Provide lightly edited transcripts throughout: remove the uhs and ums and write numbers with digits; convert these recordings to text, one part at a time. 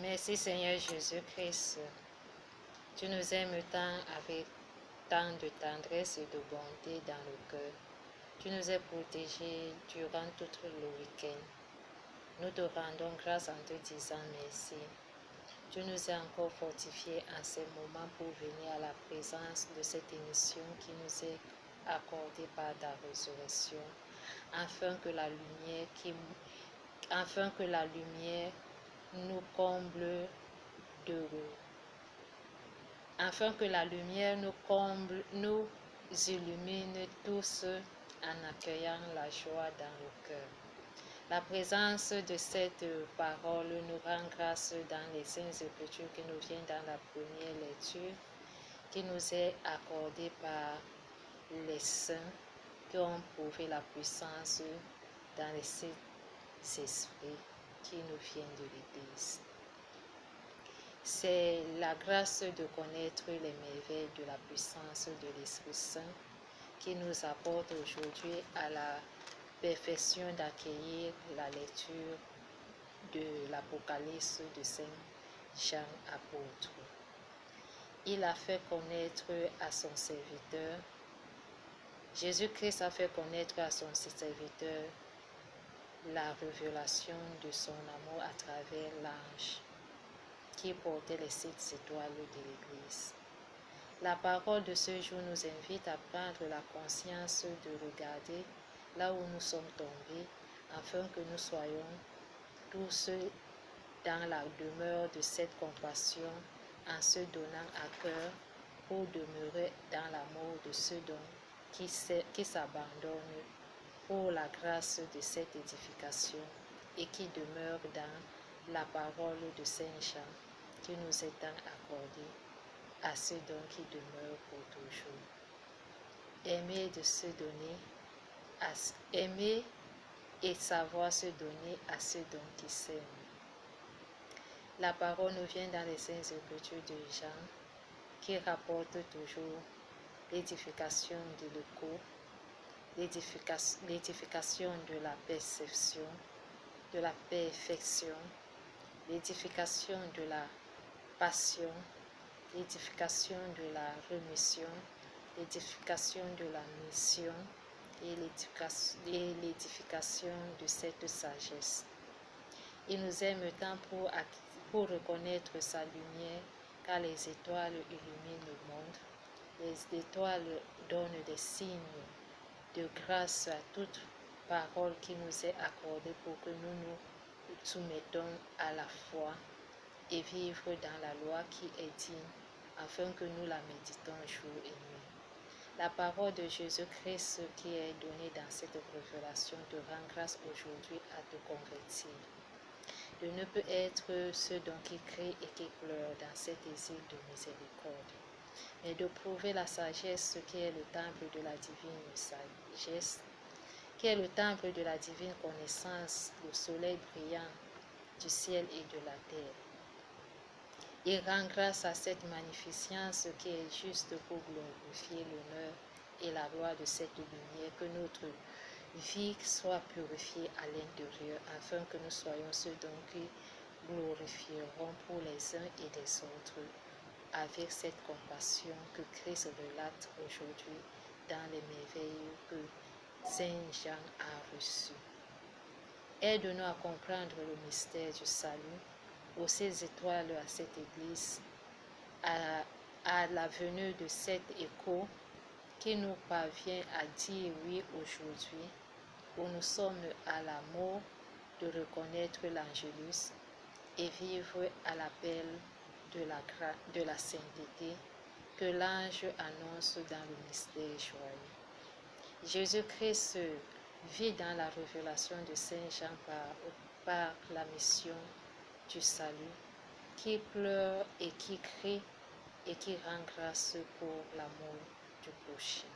Merci Seigneur Jésus-Christ. Tu nous aimes tant avec tant de tendresse et de bonté dans le cœur. Tu nous as protégés durant tout le week-end. Nous te rendons grâce en te disant merci. Tu nous as encore fortifiés en ces moments pour venir à la présence de cette émission qui nous est accordée par ta résurrection, afin que la lumière nous comble d'heureux. Afin que la lumière nous illumine tous en accueillant la joie dans le cœur. La présence de cette parole nous rend grâce dans les saintes écritures qui nous viennent dans la première lecture, qui nous est accordée par les saints qui ont prouvé la puissance dans les sept esprits qui nous viennent de l'Église. C'est la grâce de connaître les merveilles de la puissance de l'Esprit Saint qui nous apporte aujourd'hui à la perfection d'accueillir la lecture de l'Apocalypse de Saint Jean apôtre. Il a fait connaître à son serviteur, Jésus-Christ a fait connaître à son serviteur la révélation de son amour à travers l'ange qui portait les 7 étoiles de l'Église. La parole de ce jour nous invite à prendre la conscience de regarder là où nous sommes tombés, afin que nous soyons tous dans la demeure de cette compassion, en se donnant à cœur pour demeurer dans l'amour de ceux qui s'abandonnent pour la grâce de cette édification et qui demeurent dans la parole de Saint Jean qui nous est accordée à ceux qui demeurent pour toujours. Aimer de se donner, aimer et savoir se donner à ceux qui s'aiment. La parole nous vient dans les saintes écritures de Jean qui rapporte toujours l'édification de l'écho, l'édification de la perception, de la perfection, l'édification de la passion, l'édification de la rémission, l'édification de la mission et l'édification de cette sagesse. Il nous aime tant pour reconnaître sa lumière, car les étoiles illuminent le monde. Les étoiles donnent des signes de grâce à toute parole qui nous est accordée pour que nous nous soumettons à la foi et vivre dans la loi qui est digne, afin que nous la méditons jour et nuit. La parole de Jésus-Christ qui est donnée dans cette révélation te rend grâce aujourd'hui à te convertir. De ne peut être ceux qui crient et qui pleurent dans cet exil de miséricorde, mais de prouver la sagesse qui est le temple de la divine sagesse, qui est le temple de la divine connaissance, le soleil brillant du ciel et de la terre. Il rend grâce à cette magnificence qui est juste pour glorifier l'honneur et la gloire de cette lumière, que notre vie soit purifiée à l'intérieur, afin que nous soyons ceux qui glorifieront pour les uns et les autres, avec cette compassion que Christ relate aujourd'hui dans les merveilles que Saint Jean a reçues. Aide-nous à comprendre le mystère du salut, aux 6 étoiles à cette église, à la venue de cet écho qui nous parvient à dire oui aujourd'hui, où nous sommes à la mort de reconnaître l'Angélus et vivre à l'appel de la sainteté que l'ange annonce dans le mystère joyeux. Jésus-Christ vit dans la révélation de Saint Jean par la mission du salut, qui pleure et qui crie et qui rend grâce pour l'amour du prochain.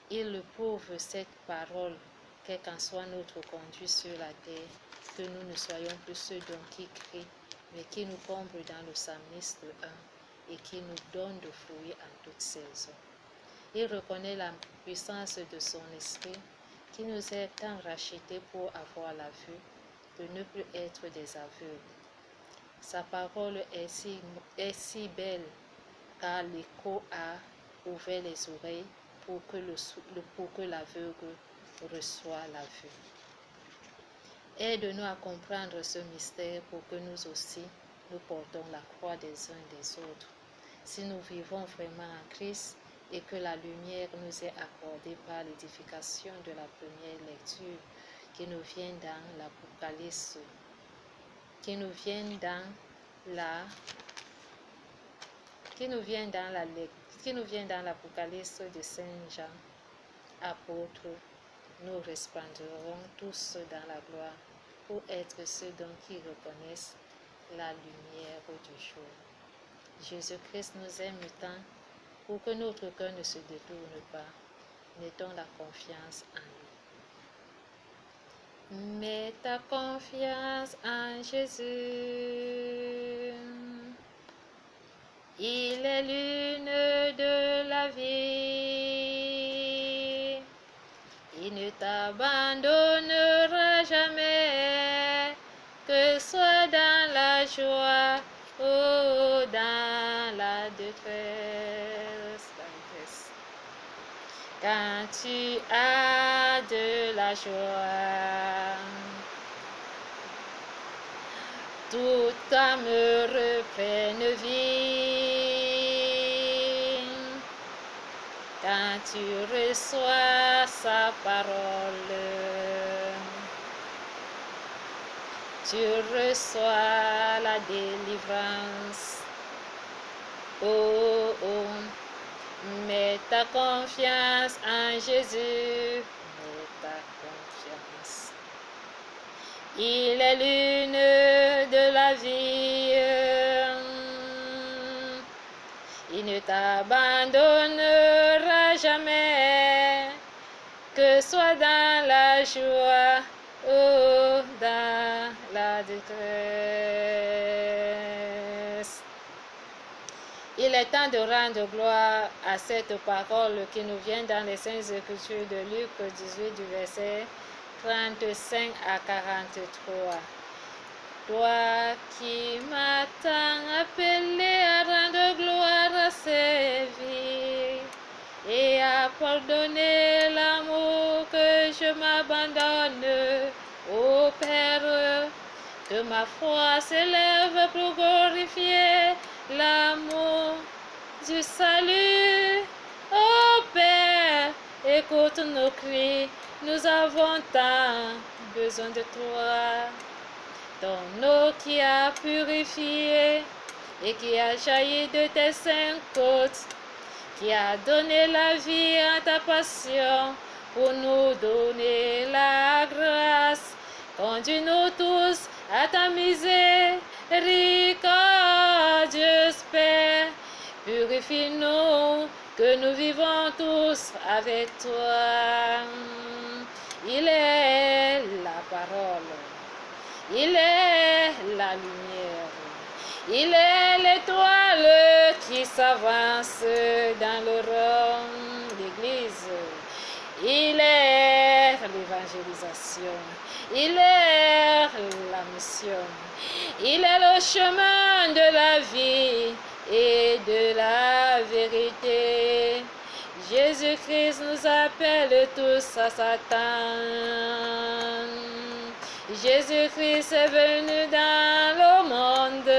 Il prouve cette parole, quel qu'en soit notre conduite sur la terre, que nous ne soyons plus ceux qui crient, mais qui nous comble dans le psalmiste 1 et qui nous donne de fruits en toute saison. Il reconnaît la puissance de son esprit qui nous est tant rachetés pour avoir la vue, de ne plus être des aveugles. Sa parole est si belle, car l'écho a ouvert les oreilles pour que l'aveugle reçoive la vue. Aide-nous à comprendre ce mystère pour que nous aussi, nous portons la croix des uns et des autres. Si nous vivons vraiment en Christ et que la lumière nous est accordée par l'édification de la première lecture qui nous vient dans l'Apocalypse, qui nous vient dans l'Apocalypse de Saint Jean, apôtre, nous resplendirons tous dans la gloire pour être ceux qui reconnaissent la lumière du jour. Jésus-Christ nous aime tant pour que notre cœur ne se détourne pas. Mettons la confiance en lui. Mets ta confiance en Jésus. Il est l'une de la vie. Il ne t'abandonnera jamais, que soit dans la joie ou dans la détresse. Quand tu as de la joie, toute âme reprenne vie. Quand tu reçois sa parole, tu reçois la délivrance. Oh, oh, mets ta confiance en Jésus, mets ta confiance. Il est l'une de la vie. Il ne t'abandonnera jamais, que soit dans la joie ou dans la détresse. Il est temps de rendre gloire à cette parole qui nous vient dans les Saintes Écritures de Luc 18 du verset 35 à 43. Toi qui m'as tant appelé à rendre gloire à ses vies et à pardonner l'amour que je m'abandonne au Père, que ma foi s'élève pour glorifier l'amour du salut. Ô Père, écoute nos cris, nous avons tant besoin de toi. Ton eau qui a purifié et qui a jailli de tes saintes côtes, qui a donné la vie à ta passion pour nous donner la grâce. Conduis-nous tous à ta miséricordieuse Père. Purifie-nous, que nous vivons tous avec toi. Il est la parole. Il est la lumière. Il est l'étoile qui s'avance dans le rang d'Église. Il est l'évangélisation. Il est la mission. Il est le chemin de la vie et de la vérité. Jésus-Christ nous appelle tous à Satan. Jésus-Christ est venu dans le monde.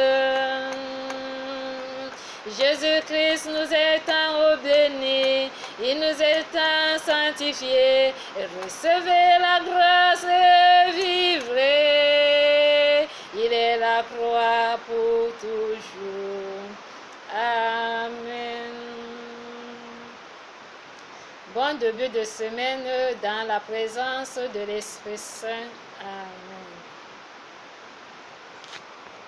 Jésus-Christ nous étant bénis, il nous étant sanctifiés. Recevez la grâce et vivrez. Il est la croix pour toujours. Amen. Bon début de semaine dans la présence de l'Esprit Saint. Amen.